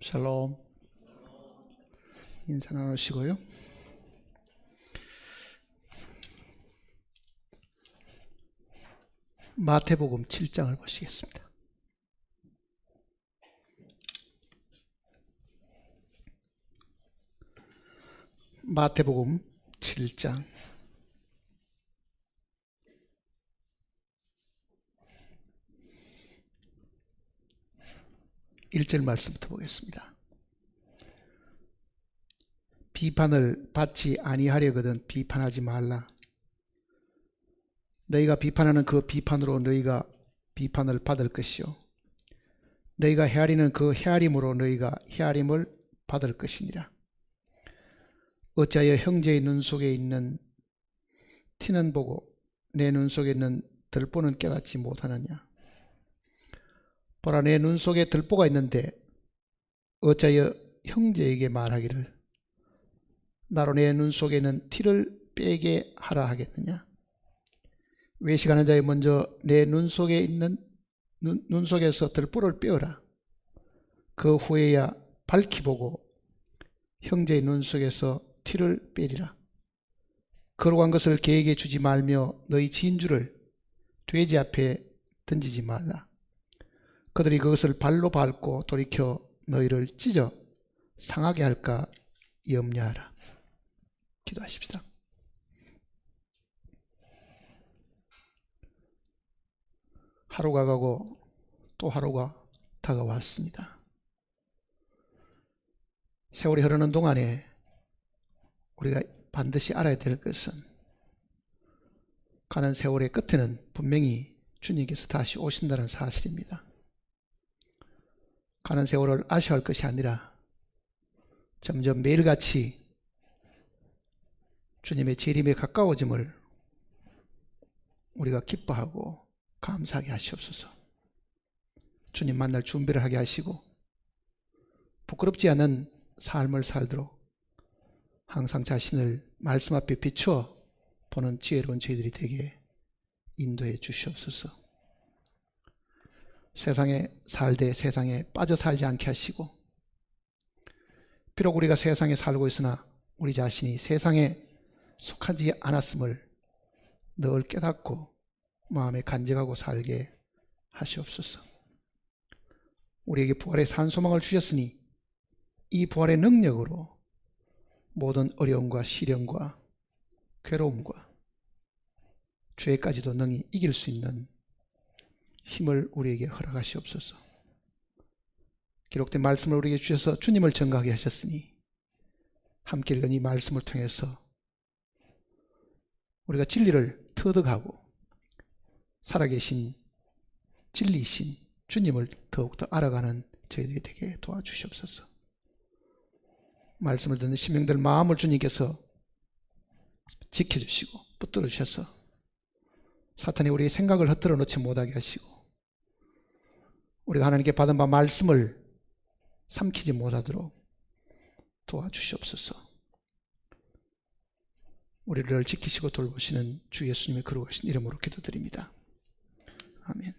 샬롬. 인사 나누시고요. 마태복음 7장을 보시겠습니다. 마태복음 7장 1절 말씀부터 보겠습니다. 비판을 받지 아니하려거든 비판하지 말라. 너희가 비판하는 그 비판으로 너희가 비판을 받을 것이요 너희가 헤아리는 그 헤아림으로 너희가 헤아림을 받을 것이니라. 어찌하여 형제의 눈 속에 있는 티는 보고 내 눈 속에 있는 들보는 깨닫지 못하느냐. 보라, 내 눈 속에 들보가 있는데 어찌하여 형제에게 말하기를 나로 내 눈 속에 있는 티를 빼게 하라 하겠느냐. 외식하는 자여 먼저 내 눈 속에 있는 눈 속에서 들보를 빼어라. 그 후에야 밝히 보고 형제의 눈 속에서 티를 빼리라. 거룩한 것을 개에게 주지 말며 너희 진주를 돼지 앞에 던지지 말라. 그들이 그것을 발로 밟고 돌이켜 너희를 찢어 상하게 할까 염려하라. 기도하십시다. 하루가 가고 또 하루가 다가왔습니다. 세월이 흐르는 동안에 우리가 반드시 알아야 될 것은 가는 세월의 끝에는 분명히 주님께서 다시 오신다는 사실입니다. 가는 세월을 아쉬워할 것이 아니라 점점 매일같이 주님의 재림에 가까워짐을 우리가 기뻐하고 감사하게 하시옵소서. 주님 만날 준비를 하게 하시고 부끄럽지 않은 삶을 살도록 항상 자신을 말씀 앞에 비추어 보는 지혜로운 저희들이 되게 인도해 주시옵소서. 세상에 살되 세상에 빠져 살지 않게 하시고, 비록 우리가 세상에 살고 있으나 우리 자신이 세상에 속하지 않았음을 늘 깨닫고 마음에 간직하고 살게 하시옵소서. 우리에게 부활의 산소망을 주셨으니 이 부활의 능력으로 모든 어려움과 시련과 괴로움과 죄까지도 능히 이길 수 있는 힘을 우리에게 허락하시옵소서. 기록된 말씀을 우리에게 주셔서 주님을 증거하게 하셨으니 함께 읽은 이 말씀을 통해서 우리가 진리를 터득하고 살아계신 진리이신 주님을 더욱더 알아가는 저희들이 되게 도와주시옵소서. 말씀을 듣는 신명들 마음을 주님께서 지켜주시고 붙들어 주셔서 사탄이 우리의 생각을 흩뜨려 놓지 못하게 하시고 우리가 하나님께 받은 바 말씀을 삼키지 못하도록 도와주시옵소서. 우리를 지키시고 돌보시는 주 예수님의 거룩하신 이름으로 기도드립니다. 아멘.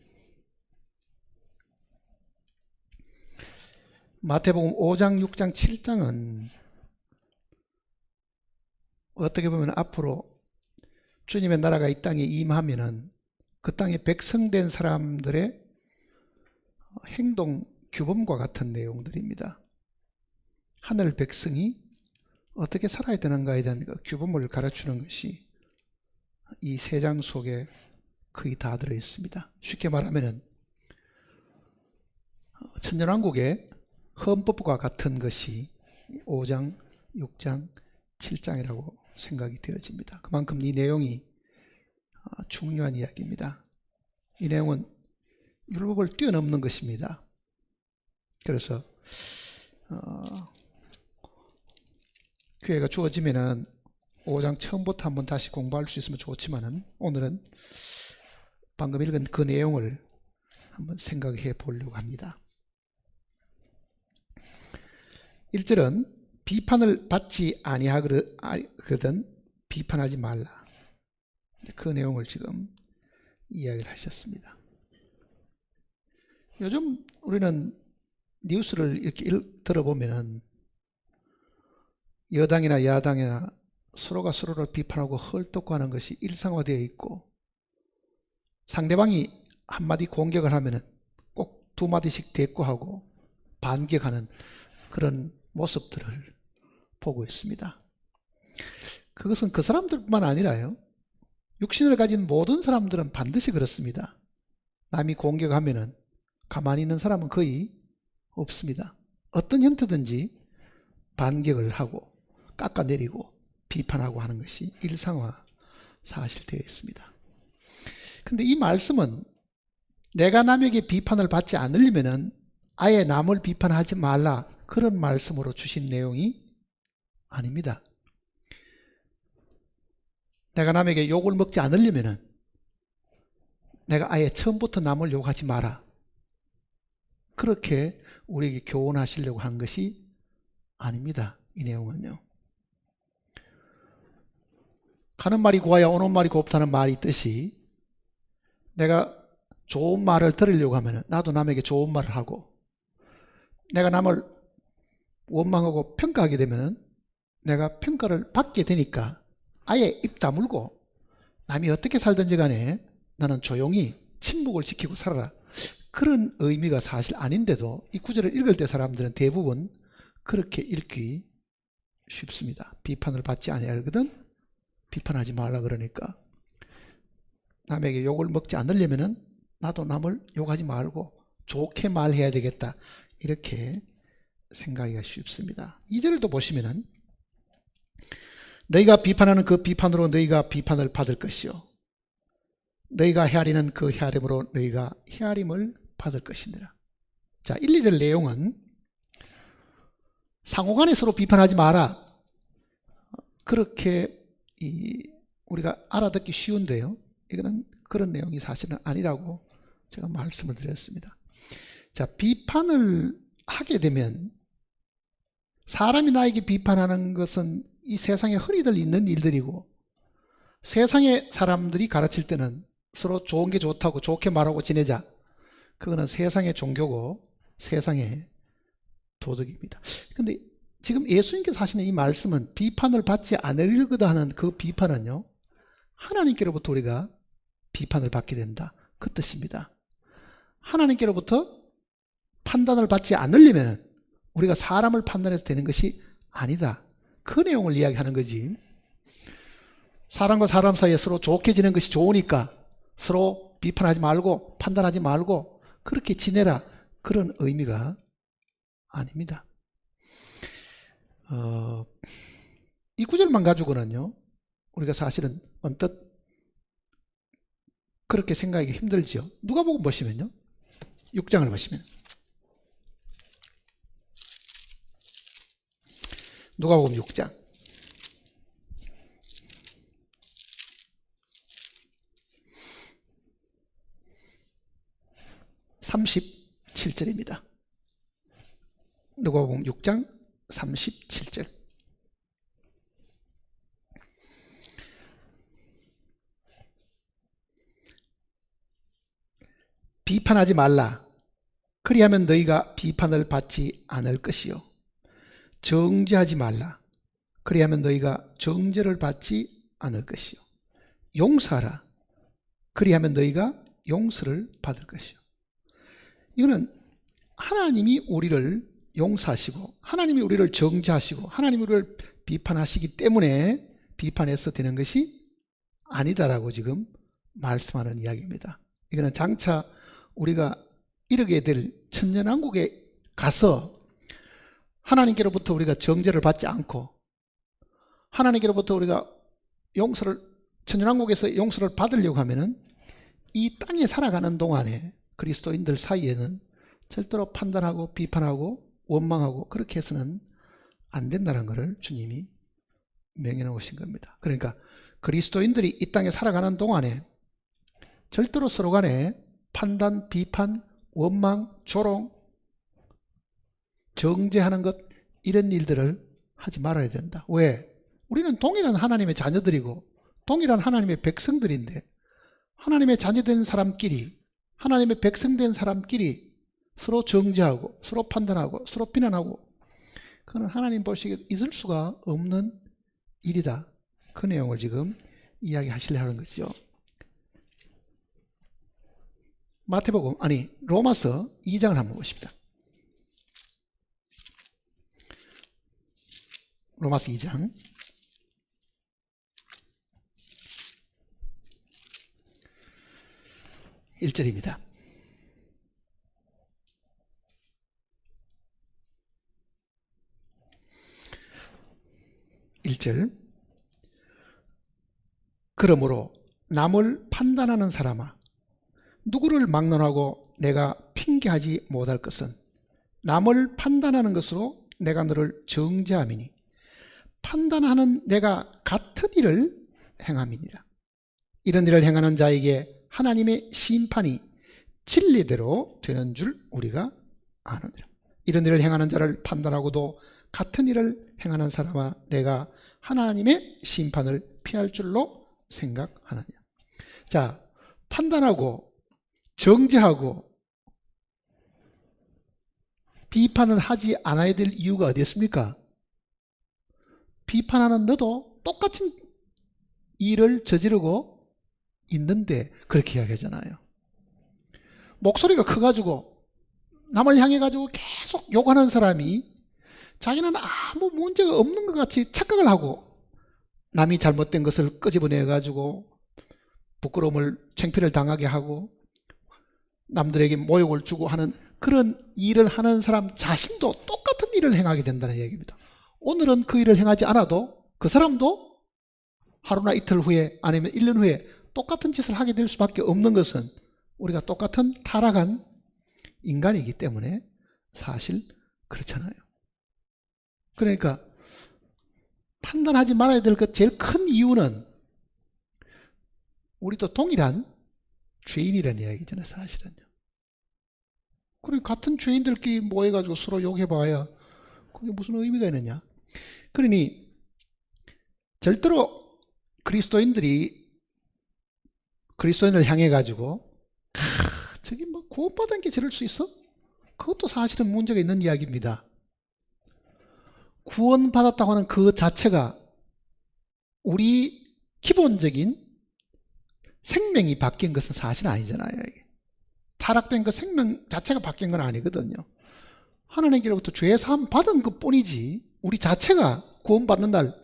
마태복음 5장, 6장, 7장은 어떻게 보면 앞으로 주님의 나라가 이 땅에 임하면은 그 땅에 백성된 사람들의 행동 규범과 같은 내용들입니다. 하늘 백성이 어떻게 살아야 되는가에 대한 그 규범을 가르치는 것이 이 세 장 속에 거의 다 들어 있습니다. 쉽게 말하면은 천년왕국의 헌법과 같은 것이 5장, 6장, 7장이라고 생각이 되어집니다. 그만큼 이 내용이 중요한 이야기입니다. 이 내용은 율법을 뛰어넘는 것입니다. 그래서 기회가 주어지면은 5장 처음부터 한번 다시 공부할 수 있으면 좋지만은 오늘은 방금 읽은 그 내용을 한번 생각해 보려고 합니다. 1절은 비판을 받지 아니하거든 비판하지 말라. 그 내용을 지금 이야기를 하셨습니다. 요즘 우리는 뉴스를 이렇게 들어보면은 여당이나 야당이나 서로가 서로를 비판하고 헐떡거리는 것이 일상화되어 있고, 상대방이 한마디 공격을 하면은 꼭 두 마디씩 대꾸하고 반격하는 그런 모습들을 보고 있습니다. 그것은 그 사람들뿐만 아니라요, 육신을 가진 모든 사람들은 반드시 그렇습니다. 남이 공격하면은 가만히 있는 사람은 거의 없습니다. 어떤 형태든지 반격을 하고 깎아내리고 비판하고 하는 것이 일상화 사실되어 있습니다. 근데 이 말씀은 내가 남에게 비판을 받지 않으려면 아예 남을 비판하지 말라, 그런 말씀으로 주신 내용이 아닙니다. 내가 남에게 욕을 먹지 않으려면 내가 아예 처음부터 남을 욕하지 마라, 그렇게 우리에게 교훈하시려고 한 것이 아닙니다. 이 내용은요. 가는 말이 고와야 오는 말이 곱다는 말이 있듯이, 내가 좋은 말을 들으려고 하면 나도 남에게 좋은 말을 하고, 내가 남을 원망하고 평가하게 되면 내가 평가를 받게 되니까 아예 입 다물고 남이 어떻게 살든지 간에 나는 조용히 침묵을 지키고 살아라, 그런 의미가 사실 아닌데도 이 구절을 읽을 때 사람들은 대부분 그렇게 읽기 쉽습니다. 비판을 받지 아니하거든 비판하지 말라 그러니까, 남에게 욕을 먹지 않으려면 나도 남을 욕하지 말고 좋게 말해야 되겠다, 이렇게 생각하기가 쉽습니다. 2절도 보시면은 너희가 비판하는 그 비판으로 너희가 비판을 받을 것이요 너희가 헤아리는 그 헤아림으로 너희가 헤아림을 받을 것이니라. 자, 1, 2절 내용은 상호간에 서로 비판하지 마라, 그렇게 우리가 알아듣기 쉬운데요, 이거는 그런 내용이 사실은 아니라고 제가 말씀을 드렸습니다. 자, 비판을 하게 되면, 사람이 나에게 비판하는 것은 이 세상에 흔히들 있는 일들이고, 세상의 사람들이 가르칠 때는 서로 좋은 게 좋다고 좋게 말하고 지내자, 그거는 세상의 종교고 세상의 도덕입니다. 근데 지금 예수님께서 하시는 이 말씀은 비판을 받지 않으려거다 하는 그 비판은요, 하나님께로부터 우리가 비판을 받게 된다, 그 뜻입니다. 하나님께로부터 판단을 받지 않으려면 우리가 사람을 판단해서 되는 것이 아니다, 그 내용을 이야기하는 거지. 사람과 사람 사이에 서로 좋게 지내는 것이 좋으니까 서로 비판하지 말고 판단하지 말고 그렇게 지내라, 그런 의미가 아닙니다. 이 구절만 가지고는요, 우리가 사실은 언뜻 그렇게 생각하기 힘들지요. 누가복음 보시면요, 6장을 보시면, 누가복음 6장 37절입니다. 누가복음 6장 37절. 비판하지 말라. 그리하면 너희가 비판을 받지 않을 것이요. 정죄하지 말라. 그리하면 너희가 정죄를 받지 않을 것이요. 용서하라. 그리하면 너희가 용서를 받을 것이요. 이거는 하나님이 우리를 용서하시고 하나님이 우리를 정죄하시고 하나님이 우리를 비판하시기 때문에 비판해서 되는 것이 아니다라고 지금 말씀하는 이야기입니다. 이거는 장차 우리가 이르게 될 천년왕국에 가서 하나님께로부터 우리가 정죄를 받지 않고 하나님께로부터 우리가 용서를, 천년왕국에서 용서를 받으려고 하면은 이 땅에 살아가는 동안에 그리스도인들 사이에는 절대로 판단하고 비판하고 원망하고 그렇게 해서는 안 된다는 것을 주님이 명해 놓으신 겁니다. 그러니까 그리스도인들이 이 땅에 살아가는 동안에 절대로 서로 간에 판단, 비판, 원망, 조롱, 정죄하는 것, 이런 일들을 하지 말아야 된다. 왜? 우리는 동일한 하나님의 자녀들이고 동일한 하나님의 백성들인데 하나님의 자녀된 사람끼리, 하나님의 백성된 사람끼리 서로 정죄하고 서로 판단하고 서로 비난하고, 그건 하나님 보시기에 있을 수가 없는 일이다. 그 내용을 지금 이야기하시려고 하는 거죠. 로마서 2장을 한번 보십시다. 로마서 2장 1절입니다. 1절. 그러므로 남을 판단하는 사람아, 누구를 막론하고 내가 핑계하지 못할 것은 남을 판단하는 것으로 내가 너를 정죄함이니 판단하는 내가 같은 일을 행함이니라. 이런 일을 행하는 자에게 하나님의 심판이 진리대로 되는 줄 우리가 아느니라. 이런 일을 행하는 자를 판단하고도 같은 일을 행하는 사람아, 내가 하나님의 심판을 피할 줄로 생각하느냐. 자, 판단하고 정죄하고 비판을 하지 않아야 될 이유가 어디 있습니까? 비판하는 너도 똑같은 일을 저지르고 있는데 그렇게 이야기하잖아요. 목소리가 커가지고 남을 향해가지고 계속 욕하는 사람이 자기는 아무 문제가 없는 것 같이 착각을 하고 남이 잘못된 것을 끄집어내가지고 부끄러움을, 창피를 당하게 하고 남들에게 모욕을 주고 하는 그런 일을 하는 사람 자신도 똑같은 일을 행하게 된다는 얘기입니다. 오늘은 그 일을 행하지 않아도 그 사람도 하루나 이틀 후에 아니면 1년 후에 똑같은 짓을 하게 될 수밖에 없는 것은 우리가 똑같은 타락한 인간이기 때문에 사실 그렇잖아요. 그러니까 판단하지 말아야 될 것 제일 큰 이유는 우리도 동일한 죄인이라는 이야기잖아요, 사실은요. 그리고 같은 죄인들끼리 모여가지고 서로 욕해봐야 그게 무슨 의미가 있느냐. 그러니 절대로 그리스도인을 향해 가지고 저기 뭐 구원받은 게 저럴 수 있어? 그것도 사실은 문제가 있는 이야기입니다. 구원받았다고 하는 그 자체가 우리 기본적인 생명이 바뀐 것은 사실 아니잖아요. 타락된 그 생명 자체가 바뀐 건 아니거든요. 하나님께로부터 죄 사함 받은 것 뿐이지 우리 자체가 구원받는 날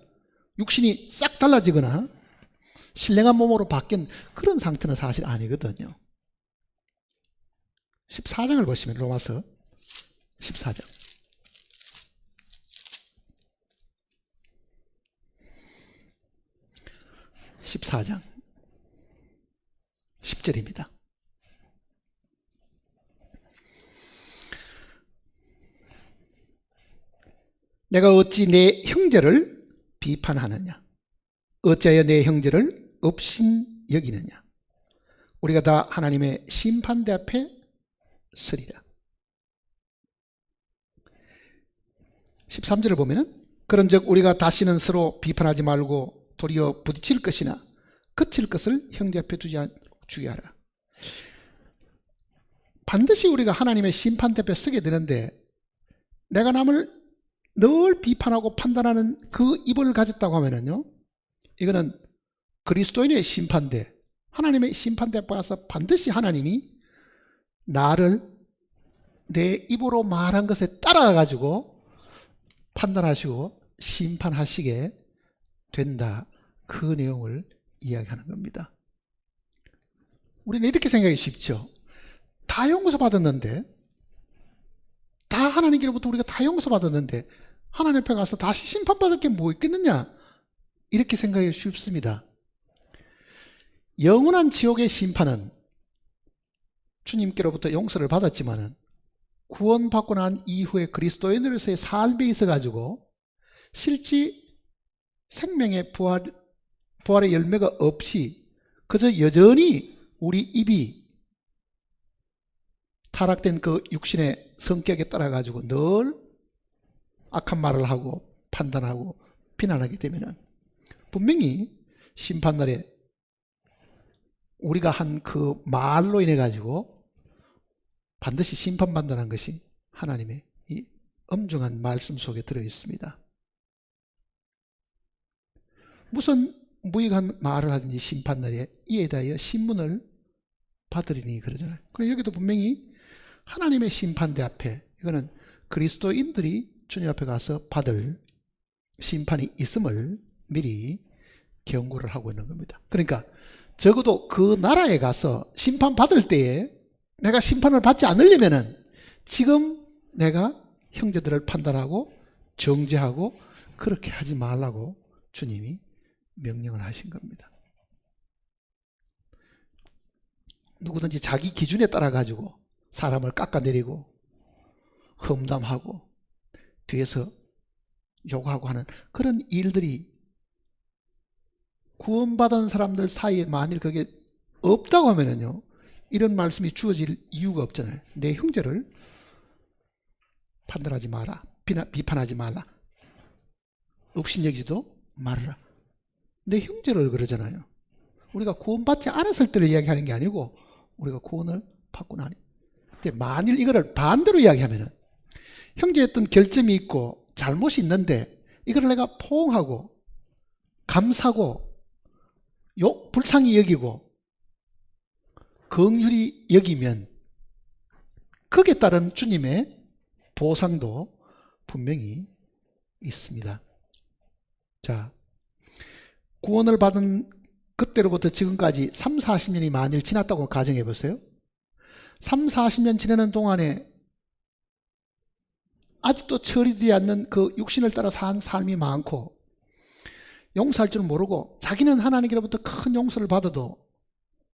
육신이 싹 달라지거나 신령한 몸으로 바뀐 그런 상태는 사실 아니거든요. 14장을 보시면 로마서 14장 14장 10절입니다. 내가 어찌 내 형제를 비판하느냐? 어찌하여 내 형제를 업신여기느냐? 우리가 다 하나님의 심판대 앞에 서리라. 13절을 보면은 그런즉 우리가 다시는 서로 비판하지 말고 도리어 부딪힐 것이나 그칠 것을 형제 앞에 주게 하라. 반드시 우리가 하나님의 심판대 앞에 서게 되는데 내가 남을 늘 비판하고 판단하는 그 입을 가졌다고 하면은요, 이거는 그리스도인의 심판대, 하나님의 심판대 앞에 가서 반드시 하나님이 나를 내 입으로 말한 것에 따라 가지고 판단하시고 심판하시게 된다. 그 내용을 이야기하는 겁니다. 우리는 이렇게 생각이 쉽죠. 다 용서 받았는데, 다 하나님께로부터 우리가 다 용서 받았는데 하나님 앞에 가서 다시 심판받을 게 뭐 있겠느냐, 이렇게 생각하기 쉽습니다. 영원한 지옥의 심판은 주님께로부터 용서를 받았지만은 구원받고 난 이후에 그리스도인으로서의 삶에 있어 가지고 실제 생명의 부활의 열매가 없이 그저 여전히 우리 입이 타락된 그 육신의 성격에 따라 가지고 늘 악한 말을 하고 판단하고 비난하게 되면은 분명히 심판날에 우리가 한 그 말로 인해 가지고 반드시 심판받는다는 것이 하나님의 이 엄중한 말씀 속에 들어 있습니다. 무슨 무익한 말을 하든지 심판날에 이에 대하여 신문을 받으리니 그러잖아요. 그리고 여기도 분명히 하나님의 심판대 앞에 이거는 그리스도인들이 주님 앞에 가서 받을 심판이 있음을 미리 경고를 하고 있는 겁니다. 그러니까 적어도 그 나라에 가서 심판받을 때에 내가 심판을 받지 않으려면은 지금 내가 형제들을 판단하고 정죄하고 그렇게 하지 말라고 주님이 명령을 하신 겁니다. 누구든지 자기 기준에 따라 가지고 사람을 깎아내리고 험담하고 뒤에서 욕하고 하는 그런 일들이 구원받은 사람들 사이에 만일 그게 없다고 하면은요, 이런 말씀이 주어질 이유가 없잖아요. 내 형제를 판단하지 마라, 비판하지 말라, 업신여기지도 말아라. 내 형제를 그러잖아요. 우리가 구원받지 않았을 때를 이야기하는 게 아니고 우리가 구원을 받고 나니. 근데 만일 이거를 반대로 이야기하면은 형제의 어떤 결점이 있고 잘못이 있는데 이걸 내가 포옹하고 감사고 불쌍히 여기고 긍휼히 여기면 거기에 따른 주님의 보상도 분명히 있습니다. 자, 구원을 받은 그때로부터 지금까지 3, 40년이 만일 지났다고 가정해 보세요. 3, 40년 지나는 동안에 아직도 처리되지 않는 그 육신을 따라 산 삶이 많고 용서할 줄 모르고 자기는 하나님께로부터 큰 용서를 받아도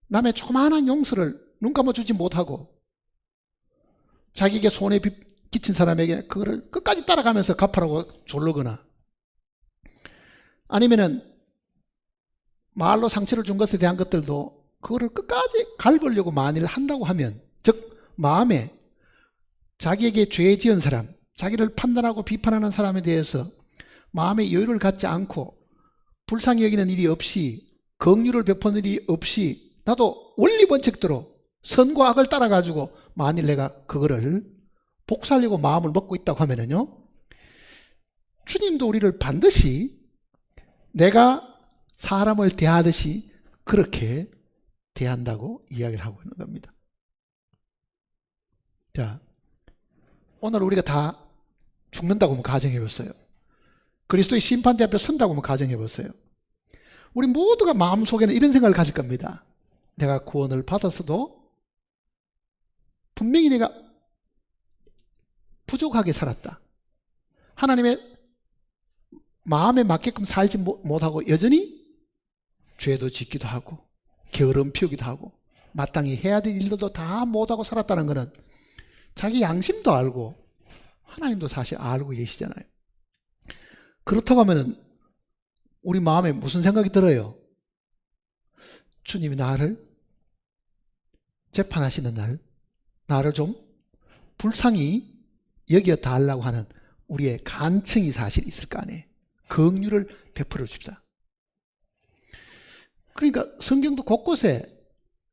남의 조그마한 용서를 눈 감아주지 못하고 자기에게 손해 끼친 사람에게 그거를 끝까지 따라가면서 갚으라고 조르거나 아니면은 말로 상처를 준 것에 대한 것들도 그거를 끝까지 갚으려고 만일 한다고 하면, 즉 마음에 자기에게 죄 지은 사람, 자기를 판단하고 비판하는 사람에 대해서 마음의 여유를 갖지 않고 불쌍히 여기는 일이 없이 긍휼을 베푸는 일이 없이 나도 원리 원칙대로 선과 악을 따라가지고 만일 내가 그거를 복수하려고 마음을 먹고 있다고 하면은요, 주님도 우리를 반드시 내가 사람을 대하듯이 그렇게 대한다고 이야기를 하고 있는 겁니다. 자, 오늘 우리가 다 죽는다고 한번 가정해 보세요. 그리스도의 심판대 앞에 선다고 한번 가정해 보세요. 우리 모두가 마음속에는 이런 생각을 가질 겁니다. 내가 구원을 받았어도 분명히 내가 부족하게 살았다. 하나님의 마음에 맞게끔 살지 못하고 여전히 죄도 짓기도 하고 게으름 피우기도 하고 마땅히 해야 될 일들도 다 못하고 살았다는 것은 자기 양심도 알고 하나님도 사실 알고 계시잖아요. 그렇다고 하면 우리 마음에 무슨 생각이 들어요? 주님이 나를 재판하시는 날 나를 좀 불쌍히 여겨 달라고 하는 우리의 간청이 사실 있을 거 아니에요. 긍휼을 베풀어 줍시다. 그러니까 성경도 곳곳에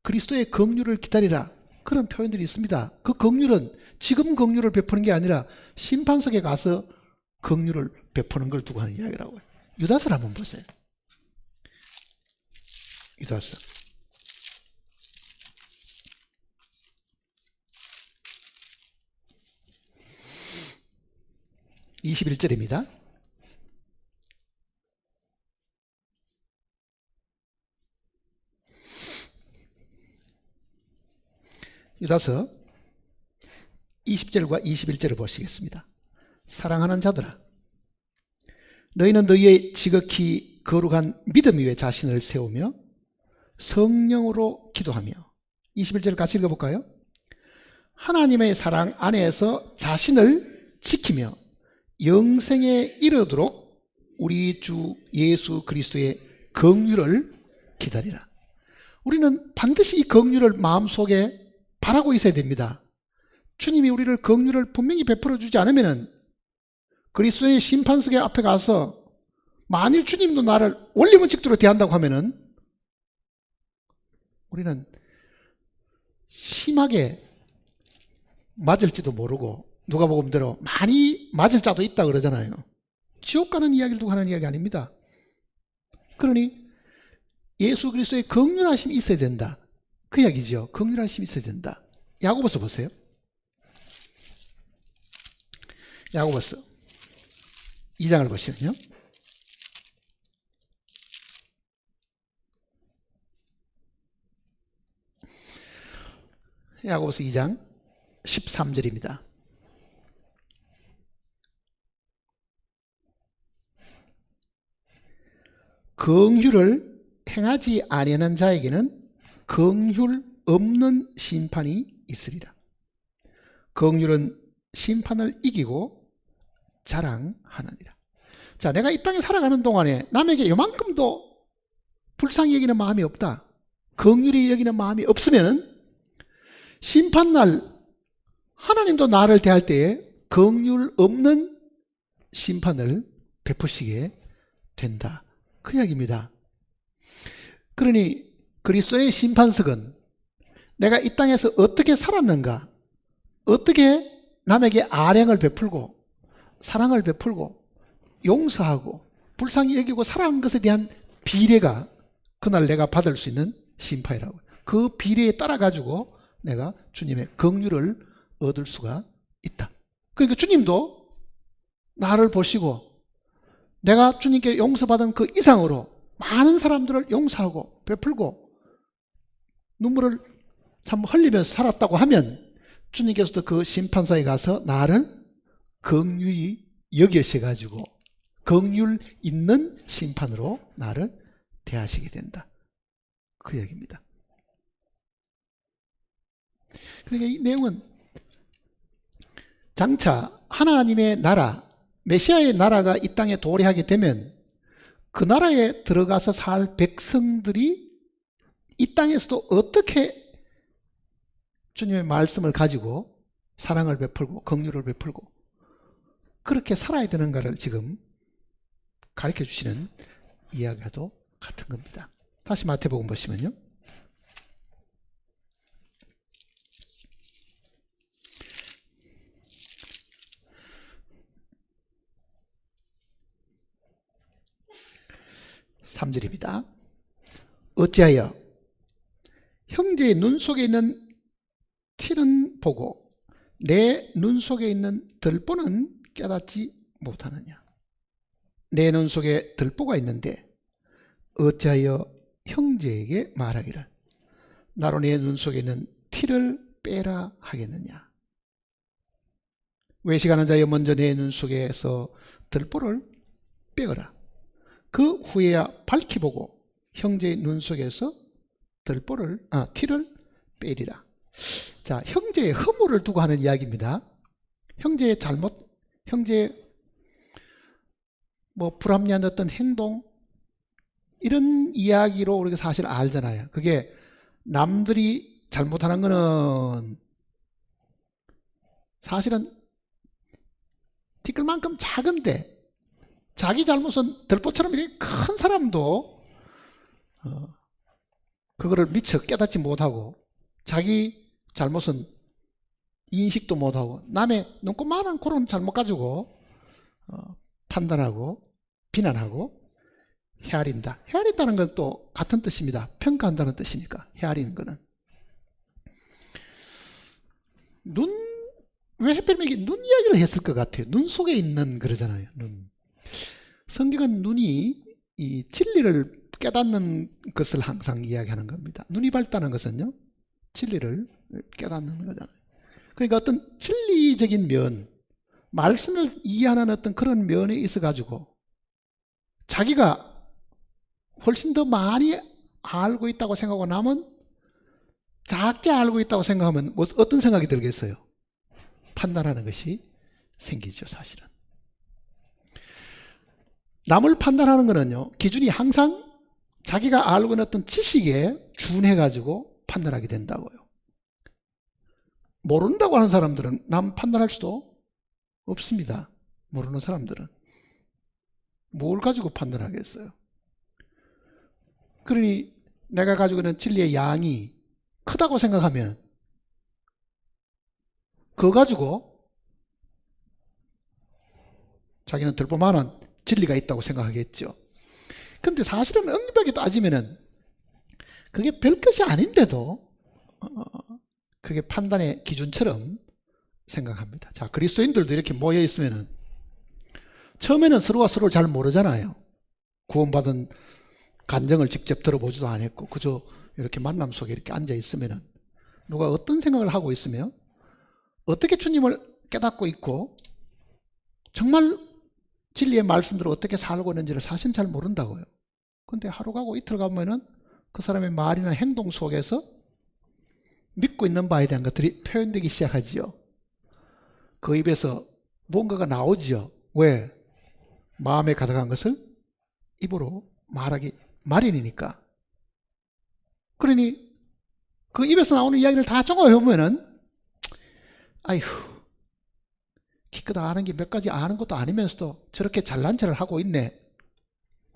그리스도의 긍휼을 기다리라 그런 표현들이 있습니다. 그 긍휼은 지금 긍휼을 베푸는 게 아니라 심판석에 가서 긍휼을 베푸는 걸 두고 하는 이야기라고요. 유다서를 한번 보세요. 유다서 21절입니다. 유다서 20절과 21절을 보시겠습니다. 사랑하는 자들아, 너희는 너희의 지극히 거룩한 믿음 위에 자신을 세우며 성령으로 기도하며 21절 같이 읽어볼까요? 하나님의 사랑 안에서 자신을 지키며 영생에 이르도록 우리 주 예수 그리스도의 긍휼을 기다리라. 우리는 반드시 이 긍휼을 마음속에 바라고 있어야 됩니다. 주님이 우리를 긍휼을 분명히 베풀어 주지 않으면 그리스도의 심판석에 앞에 가서 만일 주님도 나를 원리원칙대로 대한다고 하면은 우리는 심하게 맞을지도 모르고 누가복음대로 많이 맞을 자도 있다 그러잖아요. 지옥 가는 이야기를 두고 하는 이야기 아닙니다. 그러니 예수 그리스도의 긍휼하심이 있어야 된다. 그 이야기죠. 긍휼하심이 있어야 된다. 야고보서 보세요. 야고보서 2장을 보시면요. 야고보서 2장 13절입니다. 긍휼을 행하지 아니하는 자에게는 긍휼 없는 심판이 있으리라. 긍휼은 심판을 이기고 자랑하느니라. 자, 내가 이 땅에 살아가는 동안에 남에게 요만큼도 불쌍히 여기는 마음이 없다, 긍휼히 여기는 마음이 없으면 심판날 하나님도 나를 대할 때에 긍휼 없는 심판을 베푸시게 된다. 그 이야기입니다. 그러니 그리스도의 심판석은 내가 이 땅에서 어떻게 살았는가, 어떻게 남에게 아량을 베풀고 사랑을 베풀고 용서하고 불쌍히 여기고 살아가는 것에 대한 비례가 그날 내가 받을 수 있는 심판이라고. 그 비례에 따라 가지고 내가 주님의 긍휼을 얻을 수가 있다. 그러니까 주님도 나를 보시고 내가 주님께 용서받은 그 이상으로 많은 사람들을 용서하고 베풀고 눈물을 참 흘리면서 살았다고 하면 주님께서도 그 심판사에 가서 나를 긍휼히 여기셔가지고 긍휼 있는 심판으로 나를 대하시게 된다. 그 얘기입니다. 그러니까 이 내용은 장차 하나님의 나라, 메시아의 나라가 이 땅에 도래하게 되면 그 나라에 들어가서 살 백성들이 이 땅에서도 어떻게 주님의 말씀을 가지고 사랑을 베풀고 긍휼을 베풀고 그렇게 살아야 되는가를 지금 가르쳐 주시는 이야기와도 같은 겁니다. 다시 마태복음 보시면요. (3절입니다) 어찌하여 형제의 눈 속에 있는 티는 보고 내 눈 속에 있는 들보는 깨닫지 못하느냐. 내 눈 속에 들보가 있는데 어찌하여 형제에게 말하기를 나로 내 눈 속에 있는 티를 빼라 하겠느냐. 외식하는 자여 먼저 내 눈 속에서 들보를 빼어라. 그 후에야 밝히 보고 형제의 눈 속에서 티를 빼리라. 자, 형제의 허물을 두고 하는 이야기입니다. 형제의 잘못, 형제의 불합리한 어떤 행동, 이런 이야기로 우리가 사실 알잖아요. 그게 남들이 잘못하는 거는 사실은 티끌만큼 작은데 자기 잘못은 들보처럼 이렇게 큰 사람도 그거를 미처 깨닫지 못하고 자기 잘못은 인식도 못하고 남의 눈꼽만한 그런 잘못 가지고 판단하고 비난하고 헤아린다. 헤아린다는 건 또 같은 뜻입니다. 평가한다는 뜻이니까 헤아리는 거는. 왜 하필이면 눈 이야기를 했을 것 같아요. 눈 속에 있는 그러잖아요. 눈. 성경은 눈이 이 진리를 깨닫는 것을 항상 이야기하는 겁니다. 눈이 밝다는 것은요, 진리를 깨닫는 거잖아요. 그러니까 어떤 진리적인 면, 말씀을 이해하는 어떤 그런 면에 있어 가지고 자기가 훨씬 더 많이 알고 있다고 생각하고 남은 작게 알고 있다고 생각하면 어떤 생각이 들겠어요? 판단하는 것이 생기죠, 사실은. 남을 판단하는 거는요, 기준이 항상 자기가 알고 있는 어떤 지식에 준해 가지고 판단하게 된다고요. 모른다고 하는 사람들은 남 판단할 수도 없습니다. 모르는 사람들은 뭘 가지고 판단하겠어요? 그러니 내가 가지고 있는 진리의 양이 크다고 생각하면 그거 가지고 자기는 들보만한 진리가 있다고 생각하겠죠. 근데 사실은 엄밀하게 따지면은 그게 별것이 아닌데도 그게 판단의 기준처럼 생각합니다. 자, 그리스도인들도 이렇게 모여 있으면은 처음에는 서로가 서로를 잘 모르잖아요. 구원받은 간증을 직접 들어보지도 않았고 그저 이렇게 만남 속에 이렇게 앉아 있으면은 누가 어떤 생각을 하고 있으며 어떻게 주님을 깨닫고 있고 정말 진리의 말씀대로 어떻게 살고 있는지를 사실 잘 모른다고요. 근데 하루 가고 이틀 가면은 그 사람의 말이나 행동 속에서 믿고 있는 바에 대한 것들이 표현되기 시작하지요. 그 입에서 뭔가가 나오지요. 왜? 마음에 가득한 것을 입으로 말하기 마련이니까. 그러니 그 입에서 나오는 이야기를 다 종합해보면은 아휴, 기껏 아는 게 몇 가지 아는 것도 아니면서도 저렇게 잘난 체를 하고 있네.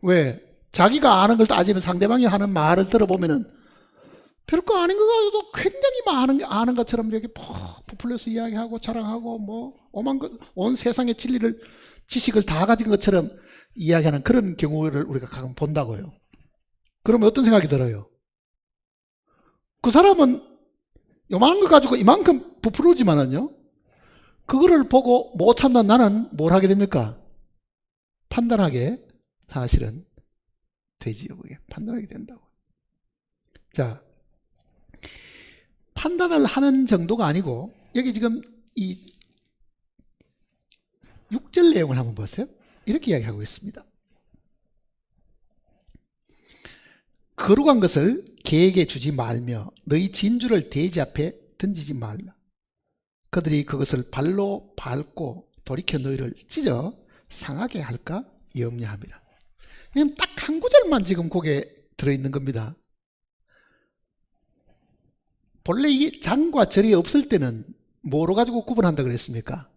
왜? 자기가 아는 걸 따지면 상대방이 하는 말을 들어보면은 별거 아닌 거 가지고도 굉장히 아는 것처럼 이렇게 푹 부풀려서 이야기하고 자랑하고 뭐 온 세상의 지식을 다 가진 것처럼 이야기하는 그런 경우를 우리가 가끔 본다고요. 그러면 어떤 생각이 들어요? 그 사람은 요만한 거 가지고 이만큼 부풀어지만은요, 그거를 보고 못 참는 나는 뭘 하게 됩니까? 판단하게 사실은 되지요. 그게 판단하게 된다고. 자, 판단을 하는 정도가 아니고 여기 지금 이 6절 내용을 한번 보세요. 이렇게 이야기하고 있습니다. 거룩한 것을 개에게 주지 말며 너희 진주를 돼지 앞에 던지지 말라. 그들이 그것을 발로 밟고 돌이켜 너희를 찢어 상하게 할까 염려함이라. 이건 딱 한 구절만 지금 거기에 들어있는 겁니다. 본래 이 장과 절이 없을 때는 뭐로 가지고 구분한다 그랬습니까?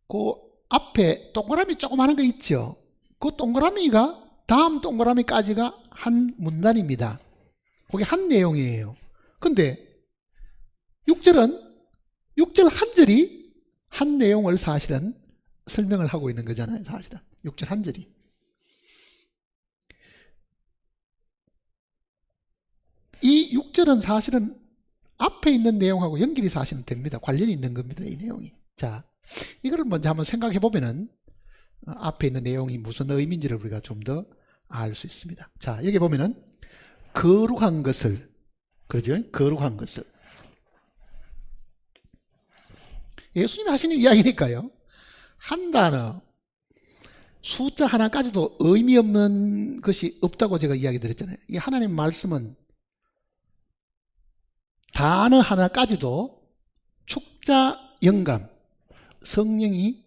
그 앞에 동그라미 조그마한 거 있죠? 그 동그라미가 다음 동그라미까지가 한 문단입니다. 그게 한 내용이에요. 근데 6절은 6절 한 절이 한 내용을 사실은 설명을 하고 있는 거잖아요. 사실은 6절 한 절이. 이 6절은 사실은 앞에 있는 내용하고 연결이 사실은 됩니다. 관련이 있는 겁니다. 이 내용이. 자, 이걸 먼저 한번 생각해 보면은 앞에 있는 내용이 무슨 의미인지를 우리가 좀 더 알 수 있습니다. 자, 여기 보면은 거룩한 것을, 그러죠? 거룩한 것을. 예수님이 하시는 이야기니까요. 한 단어, 숫자 하나까지도 의미 없는 것이 없다고 제가 이야기 드렸잖아요. 이 하나님 말씀은 단어 하나까지도 축자 영감, 성령이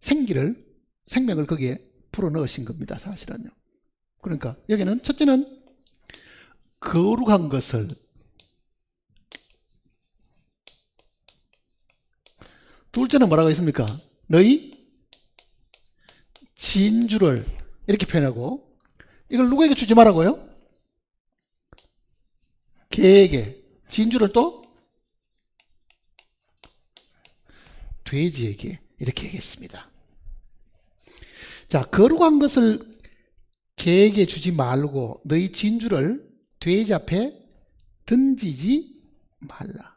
생명을 거기에 풀어넣으신 겁니다. 사실은요. 그러니까 여기는 첫째는 거룩한 것을, 둘째는 뭐라고 했습니까? 너희 진주를 이렇게 표현하고, 이걸 누구에게 주지 말라고요? 개에게. 진주를 또 돼지에게 이렇게 얘기했습니다. 자, 거룩한 것을 개에게 주지 말고 너희 진주를 돼지 앞에 던지지 말라.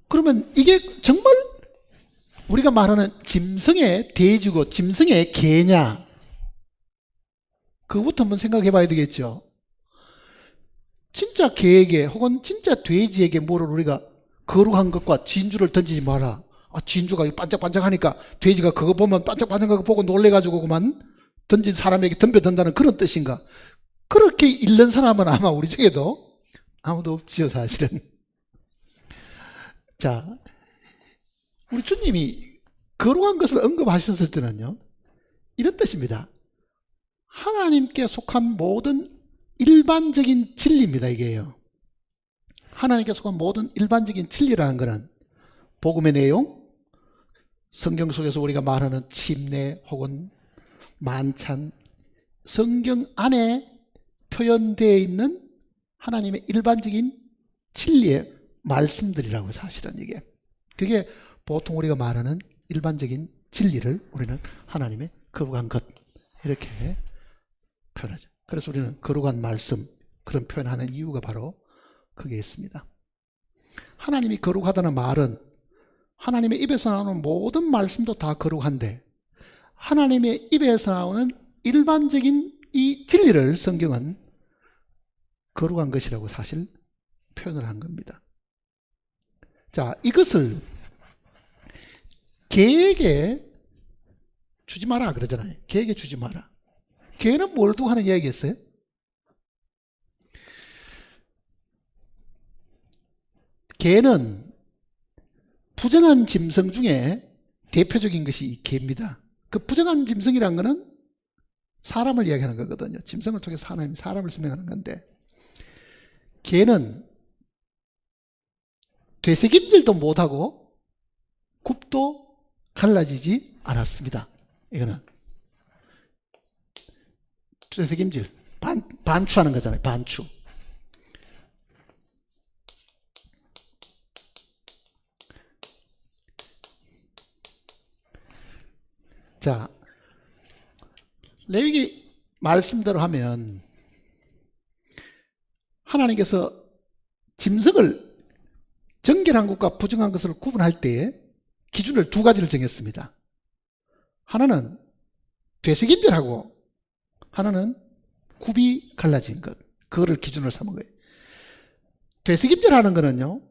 그러면 이게 정말 우리가 말하는 짐승의 돼지고 짐승의 개냐? 그거부터 한번 생각해 봐야 되겠죠. 진짜 개에게 혹은 진짜 돼지에게 뭐를 우리가 거룩한 것과 진주를 던지지 마라. 진주가 반짝반짝하니까 돼지가 그거 보면 반짝반짝한 거 보고 놀래가지고 그만 던진 사람에게 덤벼든다는 그런 뜻인가? 그렇게 읽는 사람은 아마 우리 중에도 아무도 없지요, 사실은. 자, 우리 주님이 거룩한 것을 언급하셨을 때는요, 이런 뜻입니다. 하나님께 속한 모든 일반적인 진리입니다, 이게요. 하나님께 속한 모든 일반적인 진리라는 것은 복음의 내용, 성경 속에서 우리가 말하는 침례 혹은 만찬, 성경 안에 표현되어 있는 하나님의 일반적인 진리의 말씀들이라고 사실은 이게. 그게 보통 우리가 말하는 일반적인 진리를 우리는 하나님의 거룩한 것 이렇게 표현하죠. 그래서 우리는 거룩한 말씀 그런 표현하는 이유가 바로 그게 있습니다. 하나님이 거룩하다는 말은 하나님의 입에서 나오는 모든 말씀도 다 거룩한데 하나님의 입에서 나오는 일반적인 이 진리를 성경은 거룩한 것이라고 사실 표현을 한 겁니다. 자, 이것을 개에게 주지 마라 그러잖아요. 개에게 주지 마라. 개는 뭘 두고 하는 이야기였어요? 개는 부정한 짐승 중에 대표적인 것이 이 개입니다. 그 부정한 짐승이란 거는 사람을 이야기하는 거거든요. 짐승을 통해서 하나님이 사람을 설명하는 건데 개는 되새김질도 못하고 굽도 갈라지지 않았습니다. 이거는 되새김질 반추하는 거잖아요. 반추. 자, 레위기 말씀대로 하면 하나님께서 짐승을 정결한 것과 부정한 것을 구분할 때에 기준을 두 가지를 정했습니다. 하나는 되새김질하고 하나는 굽이 갈라진 것. 그거를 기준으로 삼은 거예요. 되새김질하는 거는요,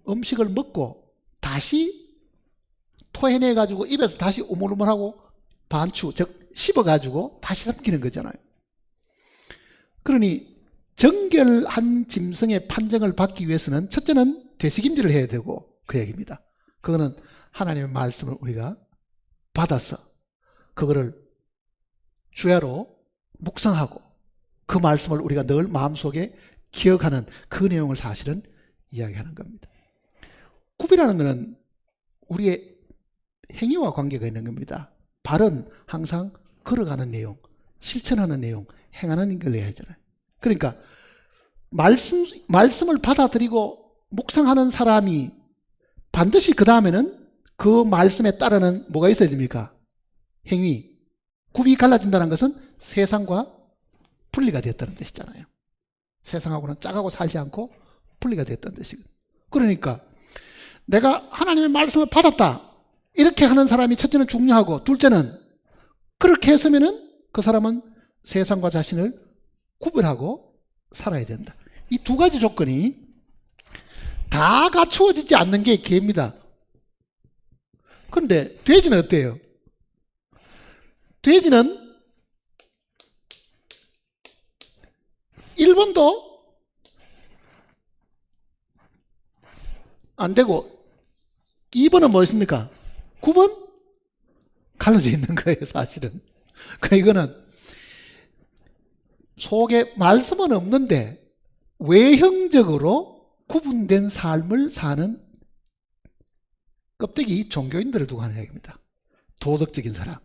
음식을 먹고 다시 토해내가지고 입에서 다시 오물오물하고 반추, 즉 씹어가지고 다시 삼키는 거잖아요. 그러니 정결한 짐승의 판정을 받기 위해서는 첫째는 되새김질을 해야 되고 그 얘기입니다. 그거는 하나님의 말씀을 우리가 받아서 그거를 주야로 묵상하고 그 말씀을 우리가 늘 마음속에 기억하는 그 내용을 사실은 이야기하는 겁니다. 굽이라는 것은 우리의 행위와 관계가 있는 겁니다. 발은 항상 걸어가는 내용, 실천하는 내용, 행하는 걸 해야 하잖아요. 그러니까 말씀을 받아들이고 묵상하는 사람이 반드시 그 다음에는 그 말씀에 따르는 뭐가 있어야 됩니까? 행위. 굽이 갈라진다는 것은 세상과 분리가 되었다는 뜻이잖아요. 세상하고는 짝하고 살지 않고 분리가 되었다는 뜻이거든요. 그러니까 내가 하나님의 말씀을 받았다 이렇게 하는 사람이 첫째는 중요하고 둘째는 그렇게 했으면은 그 사람은 세상과 자신을 구별하고 살아야 된다. 이 두 가지 조건이 다 갖추어지지 않는 게 개입니다. 그런데 돼지는 어때요? 돼지는 1번도 안 되고 2번은 무엇입니까? 9번 갈라져 있는 거예요, 사실은. 그러니까 이거는 속에 말씀은 없는데 외형적으로 구분된 삶을 사는 껍데기 종교인들을 두고 하는 얘기입니다. 도덕적인 사람.